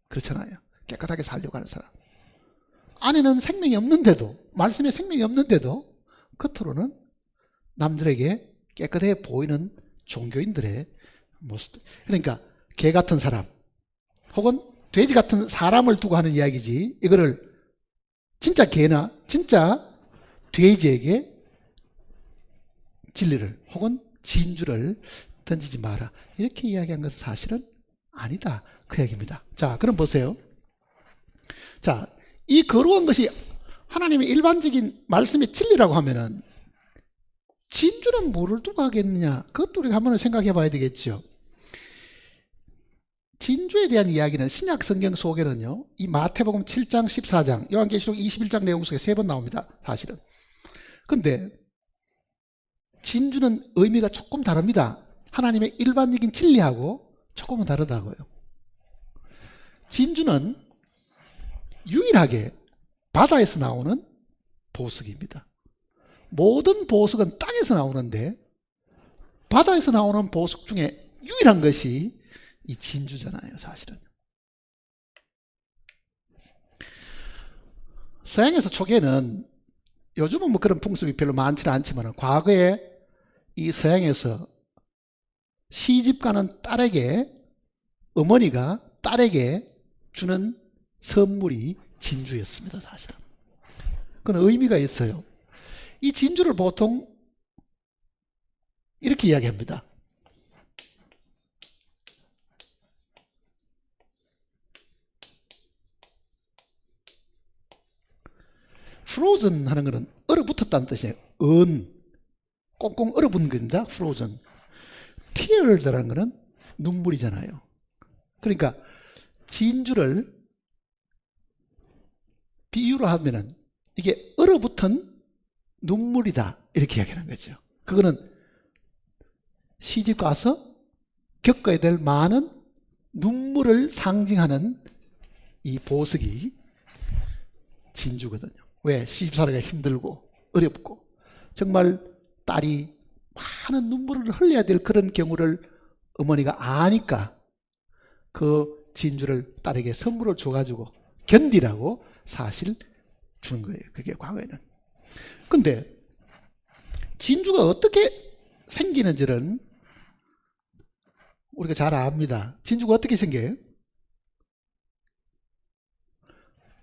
그렇잖아요. 깨끗하게 살려고 하는 사람. 안에는 생명이 없는데도, 말씀에 생명이 없는데도 겉으로는 남들에게 깨끗해 보이는 종교인들의 모습. 그러니까 개 같은 사람 혹은 돼지 같은 사람을 두고 하는 이야기지, 이거를 진짜 개나 진짜 돼지에게 진리를 혹은 진주를 던지지 마라 이렇게 이야기한 것은 사실은 아니다 그 얘기입니다. 자, 그럼 보세요. 자, 이 거룩한 것이 하나님의 일반적인 말씀의 진리라고 하면은 진주는 뭐를 두고 하겠느냐, 그것도 우리가 한번 생각해 봐야 되겠죠. 진주에 대한 이야기는 신약 성경 속에는요, 이 마태복음 7장 14장 요한계시록 21장 내용 속에 3번 나옵니다, 사실은. 근데 진주는 의미가 조금 다릅니다. 하나님의 일반적인 진리하고 조금은 다르다고요. 진주는 유일하게 바다에서 나오는 보석입니다. 모든 보석은 땅에서 나오는데 바다에서 나오는 보석 중에 유일한 것이 이 진주잖아요, 사실은. 서양에서 초기에는 요즘은 뭐 그런 풍습이 별로 많지는 않지만 과거에 이 서양에서 시집가는 딸에게 어머니가 딸에게 주는 선물이 진주였습니다. 사실은. 그건 의미가 있어요. 이 진주를 보통 이렇게 이야기합니다. frozen 하는 것은 얼어붙었다는 뜻이에요. 꽁꽁 얼어붙는 겁니다. frozen. tears라는 것은 눈물이잖아요. 그러니까 진주를 비유로 하면은 이게 얼어붙은 눈물이다 이렇게 이야기하는 거죠. 그거는 시집 가서 겪어야 될 많은 눈물을 상징하는 이 보석이 진주거든요. 왜? 시집 살기가 힘들고 어렵고 정말 딸이 많은 눈물을 흘려야 될 그런 경우를 어머니가 아니까 그 진주를 딸에게 선물을 줘가지고 견디라고 사실 주는 거예요. 그게 과거에는. 근데 진주가 어떻게 생기는지는 우리가 잘 압니다. 진주가 어떻게 생겨요?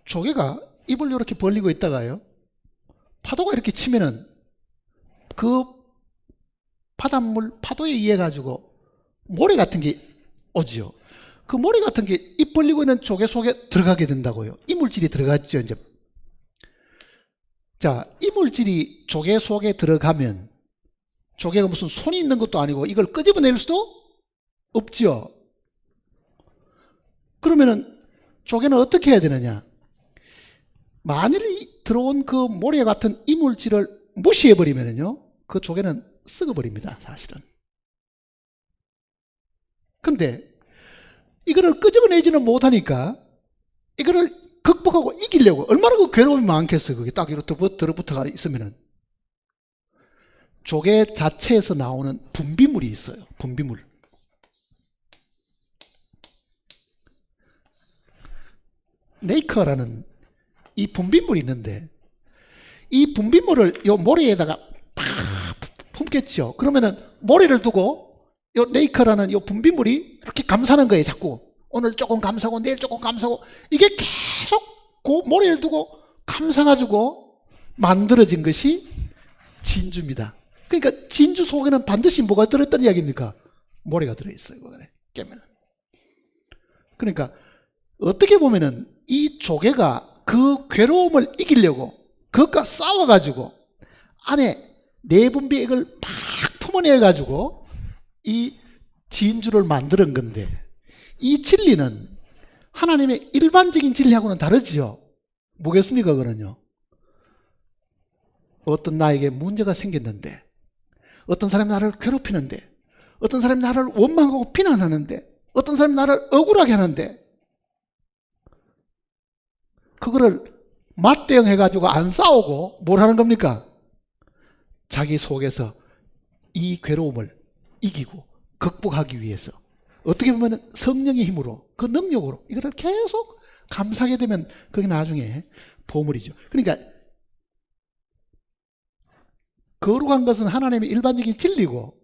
조개가 입을 이렇게 벌리고 있다가요, 파도가 이렇게 치면은 그 바닷물 파도에 의해 가지고 모래 같은 게 오지요. 그 모래 같은 게 입 벌리고 있는 조개 속에 들어가게 된다고요. 이물질이 들어갔죠. 이제 자, 이물질이 조개 속에 들어가면 조개가 무슨 손이 있는 것도 아니고 이걸 끄집어낼 수도 없죠. 그러면은 조개는 어떻게 해야 되느냐? 만일 들어온 그 모래 같은 이물질을 무시해버리면요, 그 조개는 썩어버립니다. 사실은. 근데 이거를 끄집어내지는 못하니까 이거를 극복하고 이기려고 얼마나 그 괴로움이 많겠어요. 그게 딱 이렇게 들어붙어가 있으면은. 조개 자체에서 나오는 분비물이 있어요. 분비물. 네이커라는 이 분비물이 있는데 이 분비물을 요 모래에다가 팍 품겠죠. 그러면은 모래를 두고 요 네이커라는 요 분비물이 이렇게 감싸는 거예요. 자꾸 오늘 조금 감싸고 내일 조금 감싸고 이게 계속 그 모래를 두고 감싸가지고 만들어진 것이 진주입니다. 그러니까 진주 속에는 반드시 뭐가 들어있다는 이야기입니까? 모래가 들어있어요. 그거는 깨면은. 그러니까 어떻게 보면은 이 조개가 그 괴로움을 이기려고 그것과 싸워가지고 안에 내분비액을 이걸 막 품어내가지고 이 진주를 만드는 건데, 이 진리는 하나님의 일반적인 진리하고는 다르지요. 뭐겠습니까? 그거는요, 어떤 나에게 문제가 생겼는데, 어떤 사람이 나를 괴롭히는데, 어떤 사람이 나를 원망하고 비난하는데, 어떤 사람이 나를 억울하게 하는데, 그거를 맞대응해가지고 안 싸우고 뭘 하는 겁니까? 자기 속에서 이 괴로움을 이기고 극복하기 위해서 어떻게 보면 성령의 힘으로, 그 능력으로 이거를 계속 감사하게 되면 그게 나중에 보물이죠. 그러니까 거룩한 것은 하나님의 일반적인 진리고,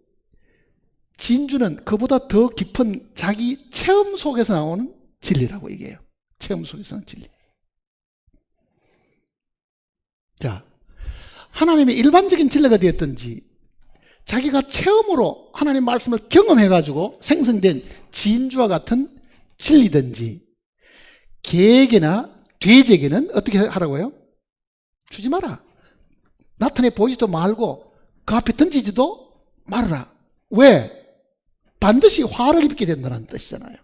진주는 그보다 더 깊은 자기 체험 속에서 나오는 진리라고 얘기해요. 체험 속에서 나오는 진리. 자, 하나님의 일반적인 진리가 되었든지 자기가 체험으로 하나님 말씀을 경험해가지고 생성된 진주와 같은 진리든지 개에게나 돼지에게는 어떻게 하라고요? 주지 마라. 나타내 보이지도 말고 그 앞에 던지지도 말아라. 왜? 반드시 화를 입게 된다는 뜻이잖아요.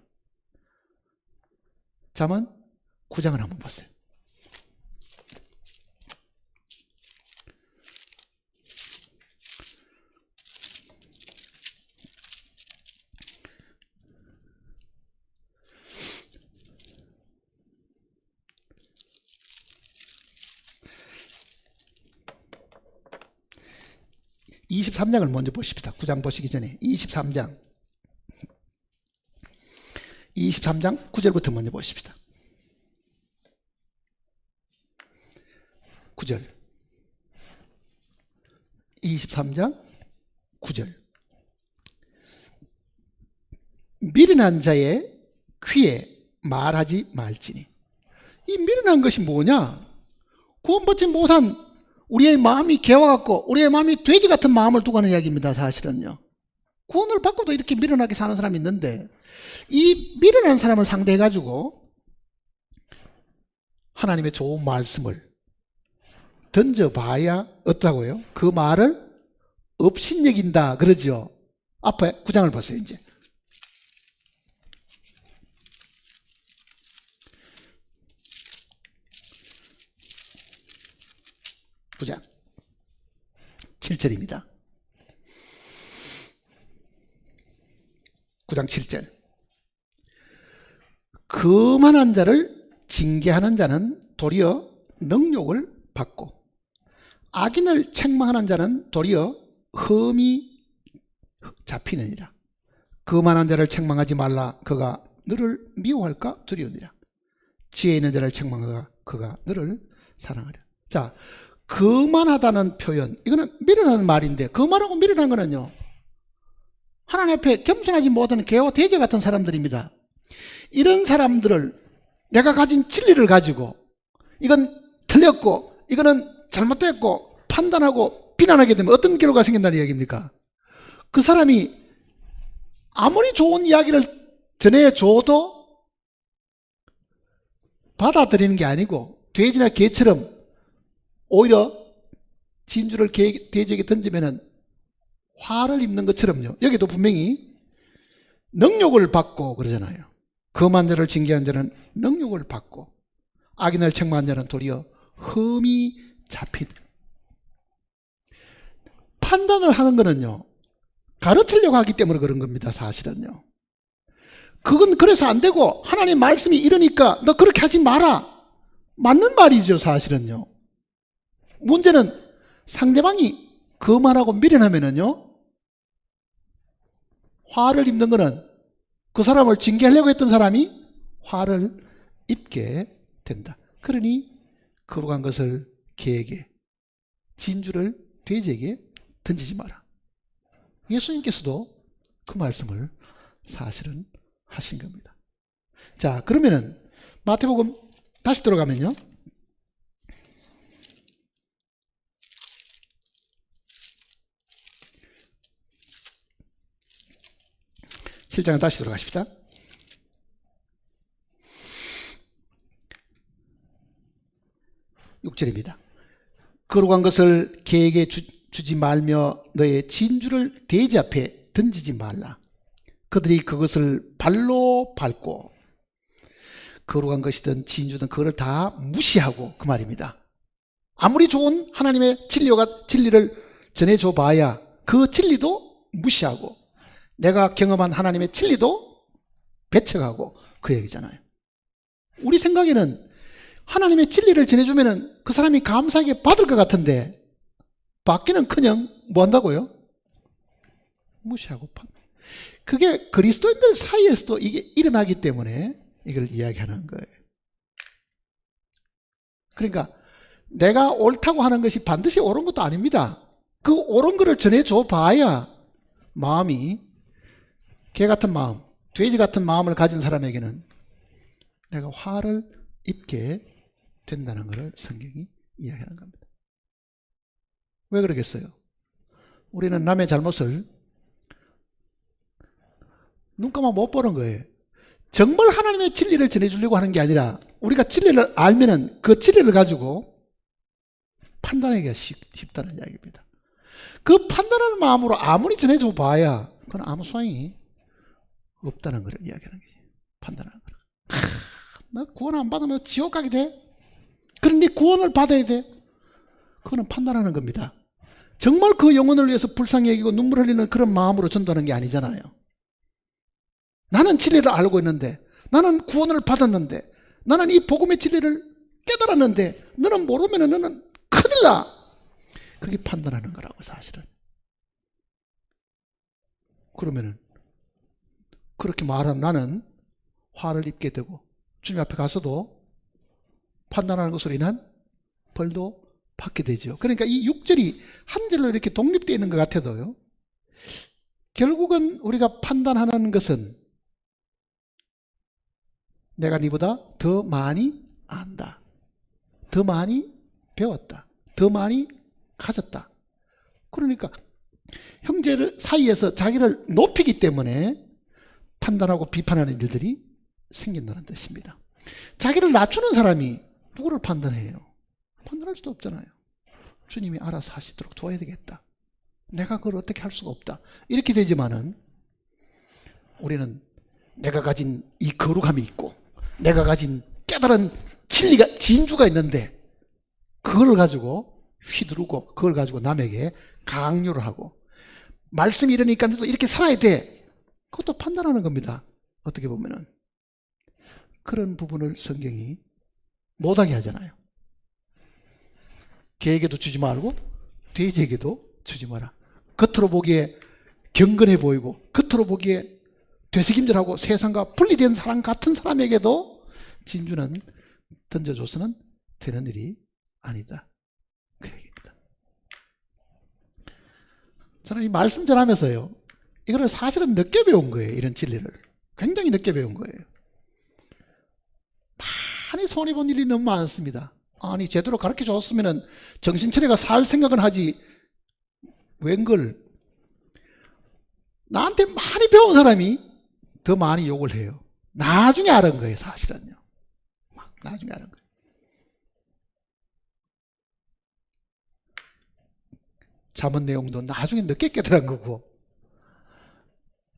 잠언 9장을 한번 보세요. 23장을 먼저 보십시다. 9장 보시기 전에 23장 9절부터 먼저 보십시다. 9절 23장 9절. 미련한 자의 귀에 말하지 말지니. 이 미련한 것이 뭐냐? 구원받지 못한 우리의 마음이 개와 같고 우리의 마음이 돼지 같은 마음을 두고 하는 이야기입니다. 사실은요. 구원을 받고도 이렇게 미련하게 사는 사람이 있는데, 이 미련한 사람을 상대해 가지고 하나님의 좋은 말씀을 던져봐야 어떠다고요? 그 말을 업신여긴다 그러죠. 앞에 9장을 보세요. 이제 9장 7절입니다. 9장 7절. 거만한 자를 징계하는 자는 도리어 능욕을 받고 악인을 책망하는 자는 도리어 흠이 잡히느니라. 거만한 자를 책망하지 말라. 그가 너를 미워할까 두려우니라. 지혜 있는 자를 책망하가 그가 너를 사랑하리라. 자, 거만하다는 표현, 이거는 미련한 말인데, 거만하고 미련한 거는요, 하나님 앞에 겸손하지 못하는 개와 돼지 같은 사람들입니다. 이런 사람들을 내가 가진 진리를 가지고 이건 틀렸고 이거는 잘못됐고 판단하고 비난하게 되면 어떤 결과가 생긴다는 이야기입니까? 그 사람이 아무리 좋은 이야기를 전해줘도 받아들이는 게 아니고 돼지나 개처럼 오히려 진주를 돼지에게 던지면 화를 입는 것처럼요. 여기도 분명히 능욕을 받고 그러잖아요. 거만한 자를 징계한 자는 능욕을 받고 악인을 책망한 자는 도리어 흠이 잡힌. 판단을 하는 거는요, 가르치려고 하기 때문에 그런 겁니다. 사실은요. 그건 그래서 안 되고 하나님 말씀이 이러니까 너 그렇게 하지 마라. 맞는 말이죠. 사실은요. 문제는 상대방이 거만하고 미련하면은요, 화를 입는 거는 그 사람을 징계하려고 했던 사람이 화를 입게 된다. 그러니 거룩한 것을 개에게, 진주를 돼지에게 던지지 마라. 예수님께서도 그 말씀을 사실은 하신 겁니다. 자, 그러면은 마태복음 다시 들어가면요, 7장에 다시 들어가십시다. 6절입니다. 거룩한 것을 개에게 주지 말며 너의 진주를 돼지 앞에 던지지 말라. 그들이 그것을 발로 밟고, 거룩한 것이든 진주든 그걸 다 무시하고, 그 말입니다. 아무리 좋은 하나님의 진리를 전해줘 봐야 그 진리도 무시하고 내가 경험한 하나님의 진리도 배척하고, 그 얘기잖아요. 우리 생각에는 하나님의 진리를 전해주면 그 사람이 감사하게 받을 것 같은데 받기는커녕 뭐 한다고요? 무시하고. 그게 그리스도인들 사이에서도 이게 일어나기 때문에 이걸 이야기하는 거예요. 그러니까 내가 옳다고 하는 것이 반드시 옳은 것도 아닙니다. 그 옳은 것을 전해줘 봐야 마음이 개 같은 마음, 돼지 같은 마음을 가진 사람에게는 내가 화를 입게 된다는 것을 성경이 이야기하는 겁니다. 왜 그러겠어요? 우리는 남의 잘못을 눈감아 못 보는 거예요. 정말 하나님의 진리를 전해주려고 하는 게 아니라 우리가 진리를 알면은 그 진리를 가지고 판단하기가 쉽다는 이야기입니다. 그 판단하는 마음으로 아무리 전해줘 봐야 그건 아무 소용이 없다는 걸 이야기하는 거지. 판단하는 거. 나 구원 안 받으면 지옥 가게 돼? 그럼 네 구원을 받아야 돼? 그거는 판단하는 겁니다. 정말 그 영혼을 위해서 불쌍히 여기고 눈물 흘리는 그런 마음으로 전도하는 게 아니잖아요. 나는 진리를 알고 있는데, 나는 구원을 받았는데, 나는 이 복음의 진리를 깨달았는데 너는 모르면 너는 큰일 나. 그게 판단하는 거라고, 사실은. 그러면은 그렇게 말하는 나는 화를 입게 되고 주님 앞에 가서도 판단하는 것으로 인한 벌도 받게 되죠. 그러니까 이 6절이 한 절로 이렇게 독립되어 있는 것 같아도요, 결국은 우리가 판단하는 것은 내가 네보다 더 많이 안다, 더 많이 배웠다, 더 많이 가졌다. 그러니까 형제 사이에서 자기를 높이기 때문에 판단하고 비판하는 일들이 생긴다는 뜻입니다. 자기를 낮추는 사람이 누구를 판단해요? 판단할 수도 없잖아요. 주님이 알아서 하시도록 도와야 되겠다, 내가 그걸 어떻게 할 수가 없다, 이렇게 되지만은 우리는 내가 가진 이 거룩함이 있고 내가 가진 깨달은 진리가, 진주가 있는데 그걸 가지고 휘두르고 그걸 가지고 남에게 강요를 하고, 말씀이 이러니까 너도 이렇게 살아야 돼, 그것도 판단하는 겁니다. 어떻게 보면은 그런 부분을 성경이 못하게 하잖아요. 개에게도 주지 말고 돼지에게도 주지 마라. 겉으로 보기에 경건해 보이고 겉으로 보기에 되새김질하고 세상과 분리된 사람 같은 사람에게도 진주는 던져줘서는 되는 일이 아니다, 그 얘기입니다. 저는 이 말씀 전하면서요, 이거를 사실은 늦게 배운 거예요. 이런 진리를 굉장히 늦게 배운 거예요. 많이 손해본 일이 너무 많습니다. 아니, 제대로 가르쳐 줬으면 정신차려가 살 생각은 하지, 웬걸 나한테 많이 배운 사람이 더 많이 욕을 해요. 나중에 알은 거예요, 사실은요. 나중에 알은 거예요. 잠언 내용도 나중에 늦게 깨달은 거고,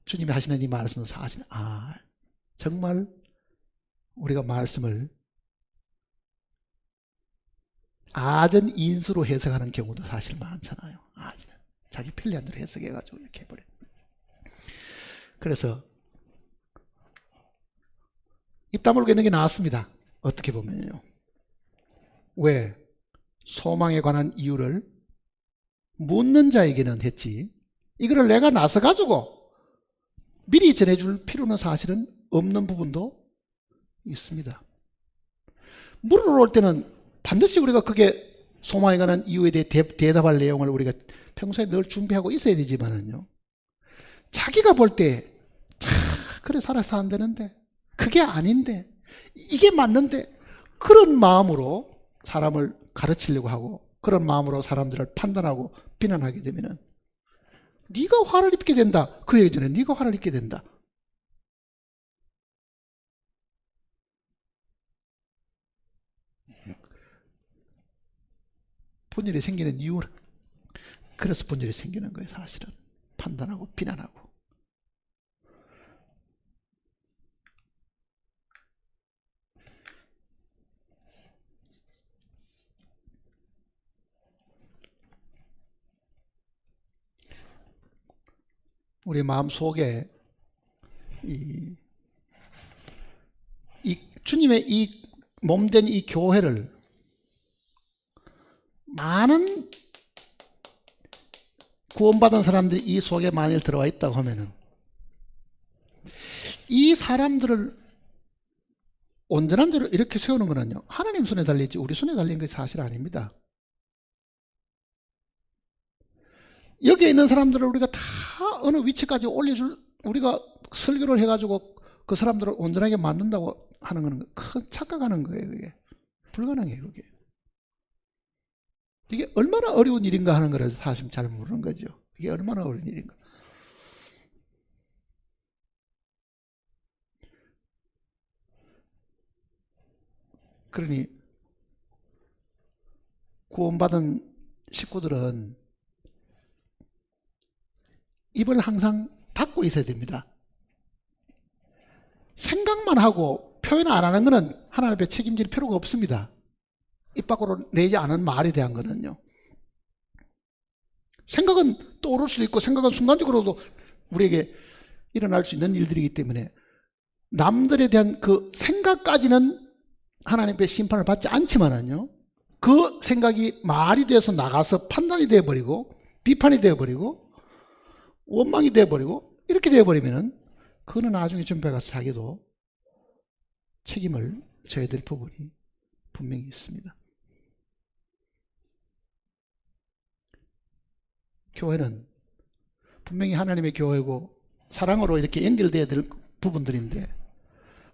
주님이 하시는 이 말씀은 사실, 정말 우리가 말씀을 아전 인수로 해석하는 경우도 사실 많잖아요. 자기 편리한 대로 해석해가지고 이렇게 해버려요. 그래서 입 다물고 있는 게 나왔습니다. 어떻게 보면요. 왜? 소망에 관한 이유를 묻는 자에게는 했지, 이거를 내가 나서가지고 미리 전해줄 필요는 사실은 없는 부분도 있습니다. 물어올 때는 반드시 우리가 그게 소망에 관한 이유에 대해 대답할 내용을 우리가 평소에 늘 준비하고 있어야 되지만은요, 자기가 볼 때 그래 살아서 안 되는데, 그게 아닌데, 이게 맞는데, 그런 마음으로 사람을 가르치려고 하고 그런 마음으로 사람들을 판단하고 비난하게 되면은 네가 화를 입게 된다, 그 얘기 전에 네가 화를 입게 된다. 분열이 생기는 이유는, 그래서 분열이 생기는 거예요. 사실은 판단하고 비난하고. 우리 마음 속에 이 주님의 이 몸된 이 교회를 많은 구원받은 사람들이 이 속에 만일 들어와 있다고 하면은 이 사람들을 온전한 대로 이렇게 세우는 거는요, 하나님 손에 달리지 우리 손에 달린 것이 사실 아닙니다. 여기에 있는 사람들을 우리가 다 어느 위치까지 올려줄, 우리가 설교를 해가지고 그 사람들을 온전하게 만든다고 하는 거는 큰 착각하는 거예요. 그게 불가능해요. 그게 이게 얼마나 어려운 일인가 하는 것을 사실 잘 모르는 거죠. 이게 얼마나 어려운 일인가. 그러니 구원받은 식구들은 입을 항상 닫고 있어야 됩니다. 생각만 하고 표현 안 하는 것은 하나님 앞에 책임질 필요가 없습니다. 입 밖으로 내지 않은 말에 대한 거는요. 생각은 떠오를 수도 있고 생각은 순간적으로도 우리에게 일어날 수 있는 일들이기 때문에 남들에 대한 그 생각까지는 하나님 앞에 심판을 받지 않지만은요, 그 생각이 말이 돼서 나가서 판단이 되어버리고 비판이 되어버리고 원망이 되어버리고 이렇게 되어버리면은 그거는 나중에 전부에 가서 자기도 책임을 져야 될 부분이 분명히 있습니다. 교회는 분명히 하나님의 교회고 사랑으로 이렇게 연결돼야 될 부분들인데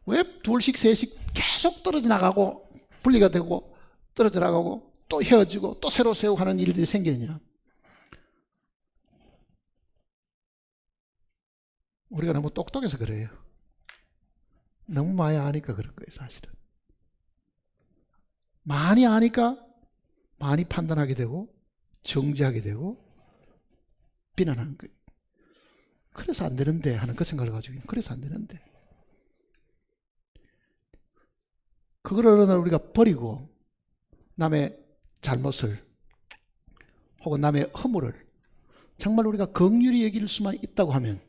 왜 둘씩 셋씩 계속 떨어져 나가고 분리가 되고 떨어져 나가고 또 헤어지고 또 새로 세우고 하는 일들이 생기느냐? 우리가 너무 똑똑해서 그래요. 너무 많이 아니까 그런 거예요, 사실은. 많이 아니까 많이 판단하게 되고 정죄하게 되고 비난하는 거예요. 그래서 안 되는데 하는 그 생각을 가지고 그래서 안 되는데 그거를 우리가 버리고 남의 잘못을 혹은 남의 허물을 정말 우리가 긍휼히 여길 수만 있다고 하면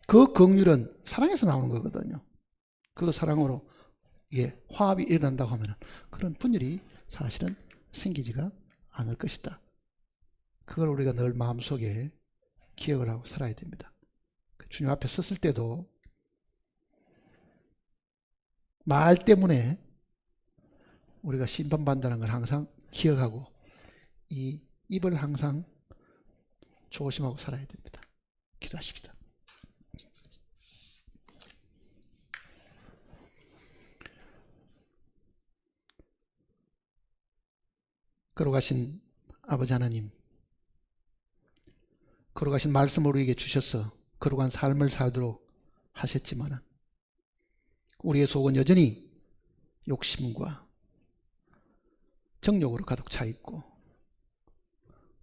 그 긍휼은 사랑에서 나오는 거거든요. 그 사랑으로 이게 화합이 일어난다고 하면 그런 분열이 사실은 생기지가 않을 것이다. 그걸 우리가 늘 마음속에 기억을 하고 살아야 됩니다. 주님 앞에 섰을 때도 말 때문에 우리가 심판받는다는 걸 항상 기억하고 이 입을 항상 조심하고 살아야 됩니다. 기도하십시다. 걸어가신 아버지 하나님, 걸어가신 말씀을 우리에게 주셔서 걸어간 삶을 살도록 하셨지만 우리의 속은 여전히 욕심과 정욕으로 가득 차 있고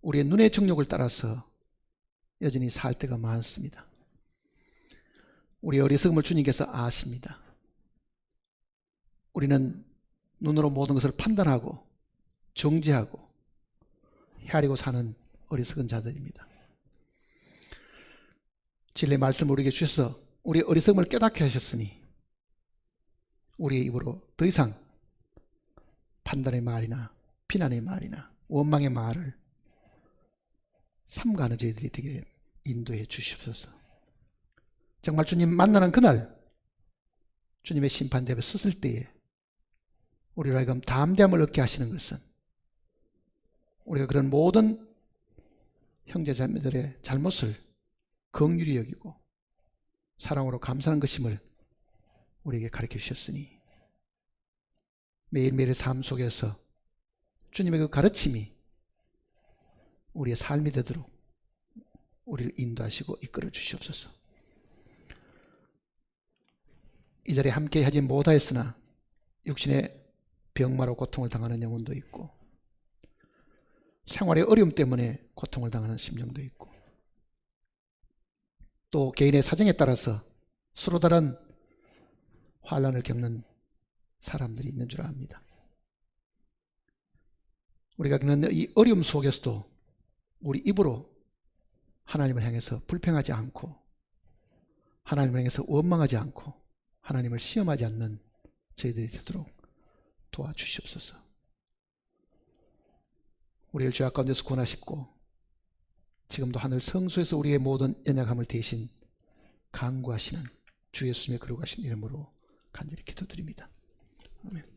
우리의 눈의 정욕을 따라서 여전히 살 때가 많습니다. 우리의 어리석음을 주님께서 아십니다. 우리는 눈으로 모든 것을 판단하고 정죄하고 헤아리고 사는 어리석은 자들입니다. 진리의 말씀을 우리에게 주셔서 우리의 어리석음을 깨닫게 하셨으니 우리의 입으로 더 이상 판단의 말이나 비난의 말이나 원망의 말을 삼가하는 저희들이 되게 인도해 주시옵소서. 정말 주님 만나는 그날 주님의 심판대 앞에 섰을 때에 우리로 하여금 담대함을 얻게 하시는 것은 우리가 그런 모든 형제자매들의 잘못을 긍휼히 여기고 사랑으로 감사하는 것임을 우리에게 가르쳐 주셨으니 매일매일의 삶 속에서 주님의 그 가르침이 우리의 삶이 되도록 우리를 인도하시고 이끌어 주시옵소서. 이 자리에 함께 하지 못하였으나 육신의 병마로 고통을 당하는 영혼도 있고 생활의 어려움 때문에 고통을 당하는 심령도 있고 또 개인의 사정에 따라서 서로 다른 환난을 겪는 사람들이 있는 줄 압니다. 우리가 겪는 이 어려움 속에서도 우리 입으로 하나님을 향해서 불평하지 않고 하나님을 향해서 원망하지 않고 하나님을 시험하지 않는 저희들이 되도록 도와주시옵소서. 우리를 죄악 가운데서 구원하시고 지금도 하늘 성소에서 우리의 모든 연약함을 대신 간구하시는 주 예수님의 거룩하신 이름으로 간절히 기도드립니다. 아멘.